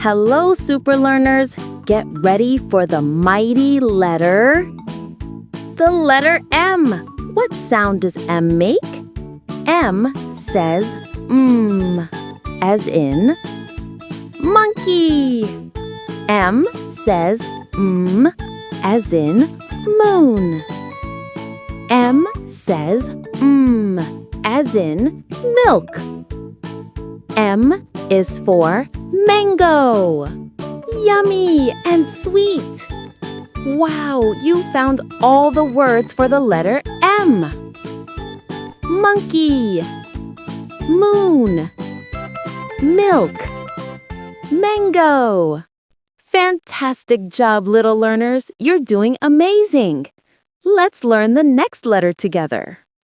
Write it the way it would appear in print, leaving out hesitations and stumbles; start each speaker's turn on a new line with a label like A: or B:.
A: Hello, super learners. Get ready for the mighty letter. The letter M. What sound does M make? M says as in monkey. M says as in moon. M says as in milk. M is for mango. Yummy and sweet. Wow, you found all the words for the letter M. Monkey, moon, milk, mango. Fantastic job, little learners. You're doing amazing. Let's learn the next letter together.